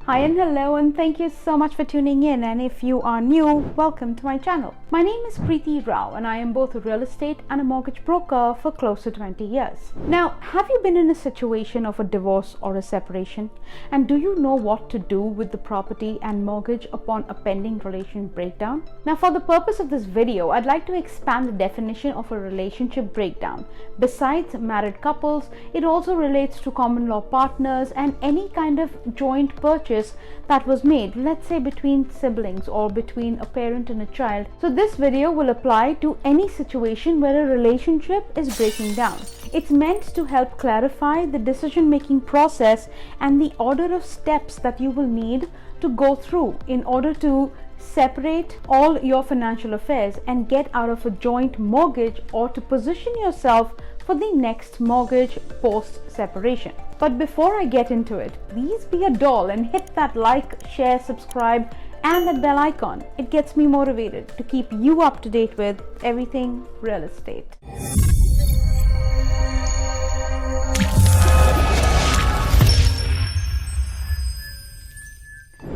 Hi and hello, and thank you so much for tuning in, and if you are new, welcome to my channel. My name is Preeti and I am both a real estate and a mortgage broker for close to 20 years. Now, have you been in a situation of a divorce or a separation? And do you know what to do with the property and mortgage upon a pending relation breakdown? Now, for the purpose of this video, I'd like to expand the definition of a relationship breakdown. Besides married couples, it also relates to common law partners and any kind of joint purchase that was made, let's say between siblings or between a parent and a child. So this video will apply to any situation where a relationship is breaking down. It's meant to help clarify the decision-making process and the order of steps that you will need to go through in order to separate all your financial affairs and get out of a joint mortgage, or to position yourself for the next mortgage post separation. But before I get into it, please be a doll and hit that like, share, subscribe and that bell icon. It gets me motivated to keep you up to date with everything real estate.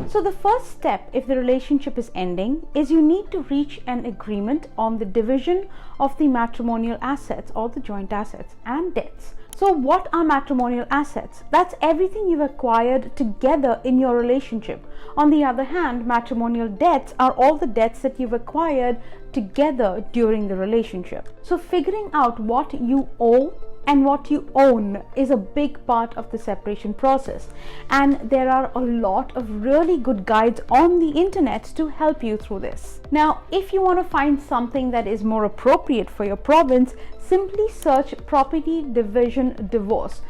So the first step, if the relationship is ending, is you need to reach an agreement on the division of the matrimonial assets or the joint assets and debts. So what are matrimonial assets? That's everything you've acquired together in your relationship. On the other hand, matrimonial debts are all the debts that you've acquired together during the relationship. So figuring out what you owe and what you own is a big part of the separation process, and there are a lot of really good guides on the internet to help you through this. Now, if you want to find something that is more appropriate for your province, simply search property division divorce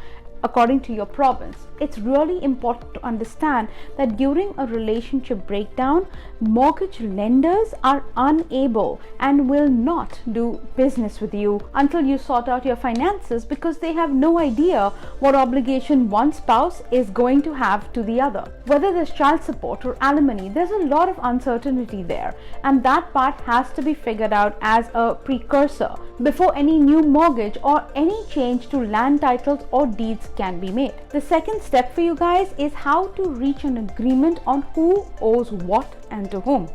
according to your province. It's really important to understand that during a relationship breakdown, mortgage lenders are unable and will not do business with you until you sort out your finances, because they have no idea what obligation one spouse is going to have to the other. Whether there's child support or alimony, there's a lot of uncertainty there, and that part has to be figured out as a precursor before any new mortgage or any change to land titles or deeds can be made. The second step for you guys is how to reach an agreement on who owes what and to whom.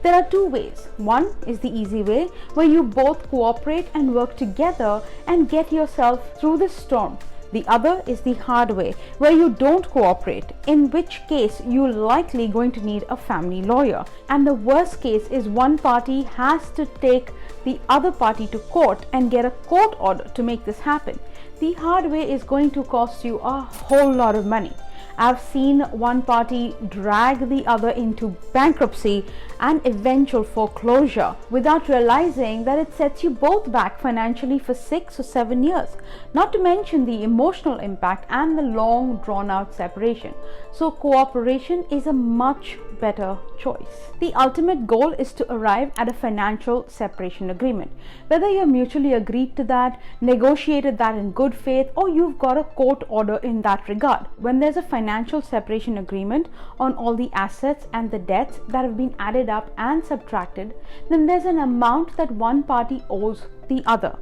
There are two ways. One is the easy way, where you both cooperate and work together and get yourself through the storm. The other is the hard way, where you don't cooperate, in which case you're likely going to need a family lawyer. And the worst case is one party has to take the other party to court and get a court order to make this happen. The hard way is going to cost you a whole lot of money. I've seen one party drag the other into bankruptcy and eventual foreclosure without realizing that it sets you both back financially for 6 or 7 years, not to mention the emotional impact and the long drawn out separation. So cooperation is a much better choice. The ultimate goal is to arrive at a financial separation agreement. Whether you're mutually agreed to that, negotiated that in good faith, or you've got a court order in that regard. When there's a financial separation agreement on all the assets and the debts that have been added up and subtracted, then there's an amount that one party owes the other.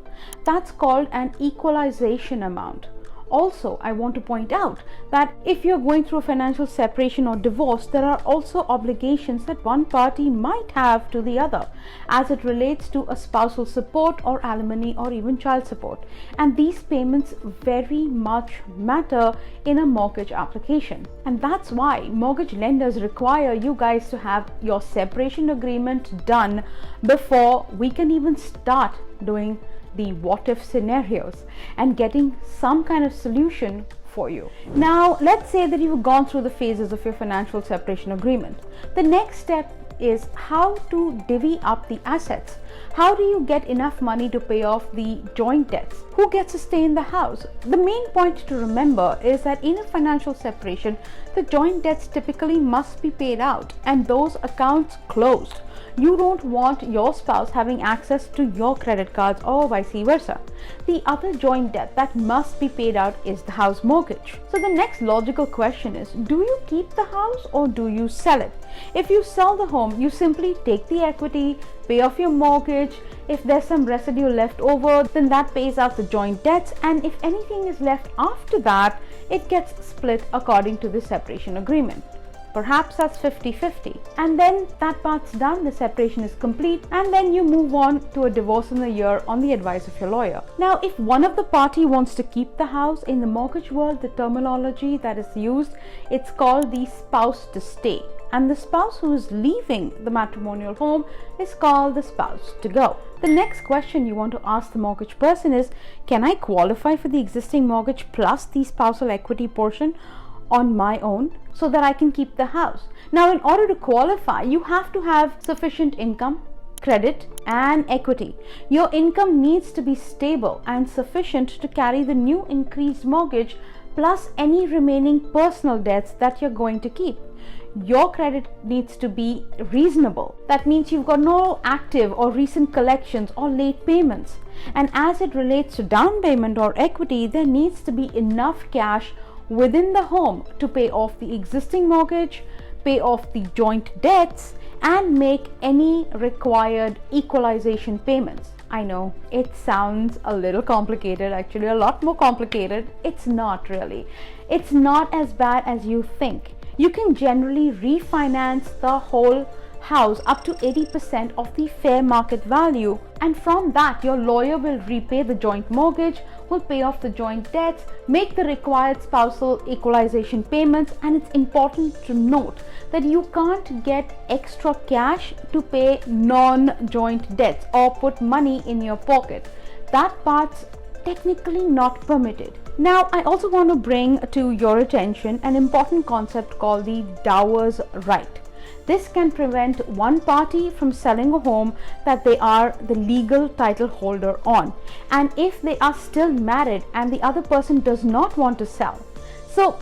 That's called an equalization amount. Also, I want to point out that if you're going through a financial separation or divorce, there are also obligations that one party might have to the other as it relates to a spousal support or alimony or even child support. And these payments very much matter in a mortgage application. And that's why mortgage lenders require you guys to have your separation agreement done before we can even start doing the what if scenarios and getting some kind of solution for you. Now, let's say that you've gone through the phases of your financial separation agreement. The next step is how to divvy up the assets. How do you get enough money to pay off the joint debts? Who gets to stay in the house? The main point to remember is that in a financial separation, the joint debts typically must be paid out and those accounts closed. You don't want your spouse having access to your credit cards or vice versa. The other joint debt that must be paid out is the house mortgage. So the next logical question is, do you keep the house or do you sell it? If you sell the home, you simply take the equity, pay off your mortgage. If there's some residue left over, then that pays out the joint debts, and if anything is left after that, it gets split according to the separation agreement. Perhaps that's 50-50. And then that part's done, the separation is complete, and then you move on to a divorce in a year on the advice of your lawyer. Now, if one of the party wants to keep the house, in the mortgage world, the terminology that is used, it's called the spouse to stay. And the spouse who is leaving the matrimonial home is called the spouse to go. The next question you want to ask the mortgage person is, can I qualify for the existing mortgage plus the spousal equity portion on my own so that I can keep the house? Now, in order to qualify, you have to have sufficient income, credit, and equity. Your income needs to be stable and sufficient to carry the new increased mortgage plus any remaining personal debts that you're going to keep. Your credit needs to be reasonable. That means you've got no active or recent collections or late payments. And as it relates to down payment or equity, there needs to be enough cash within the home to pay off the existing mortgage, pay off the joint debts, and make any required equalization payments. I know it sounds a little complicated, actually a lot more complicated. It's not really. It's not as bad as you think. You can generally refinance the whole house up to 80% of the fair market value, and from that your lawyer will repay the joint mortgage, will pay off the joint debts, make the required spousal equalization payments. And it's important to note that you can't get extra cash to pay non-joint debts or put money in your pocket. That part's technically not permitted. Now, I also want to bring to your attention an important concept called the Dower's right. This can prevent one party from selling a home that they are the legal title holder on, and if they are still married and the other person does not want to sell. So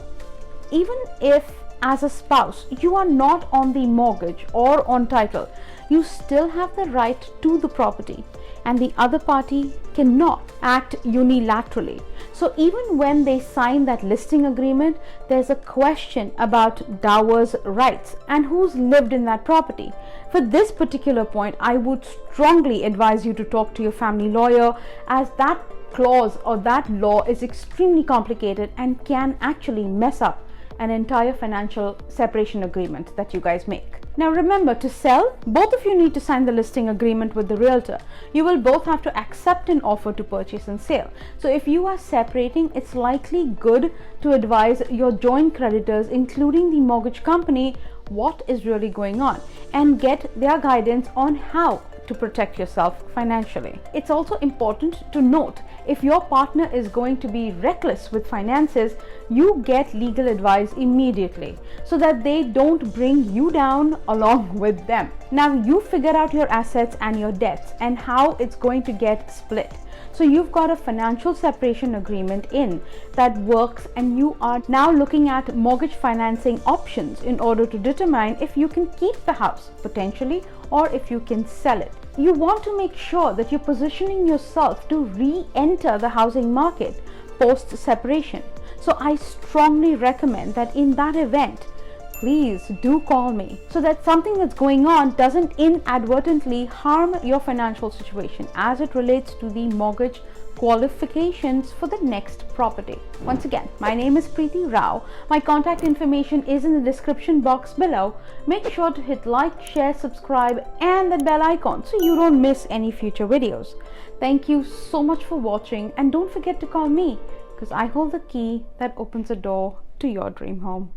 even if as a spouse you are not on the mortgage or on title, you still have the right to the property, and the other party cannot act unilaterally. So even when they sign that listing agreement, there's a question about Dower's rights and who's lived in that property. For this particular point, I would strongly advise you to talk to your family lawyer, as that clause or that law is extremely complicated and can actually mess up an entire financial separation agreement that you guys make. Now remember, to sell, both of you need to sign the listing agreement with the realtor. You will both have to accept an offer to purchase and sale. So if you are separating, it's likely good to advise your joint creditors, including the mortgage company, what is really going on and get their guidance on how to protect yourself financially. It's also important to note, if your partner is going to be reckless with finances, you get legal advice immediately so that they don't bring you down along with them. Now you figure out your assets and your debts and how it's going to get split. So you've got a financial separation agreement in that works, and you are now looking at mortgage financing options in order to determine if you can keep the house potentially or if you can sell it. You want to make sure that you're positioning yourself to re-enter the housing market post separation. So I strongly recommend that in that event, please do call me so that something that's going on doesn't inadvertently harm your financial situation as it relates to the mortgage qualifications for the next property. Once again, my name is Preeti Rao. My contact information is in the description box below. Make sure to hit like, share, subscribe, and that bell icon so you don't miss any future videos. Thank you so much for watching, and don't forget to call me because I hold the key that opens the door to your dream home.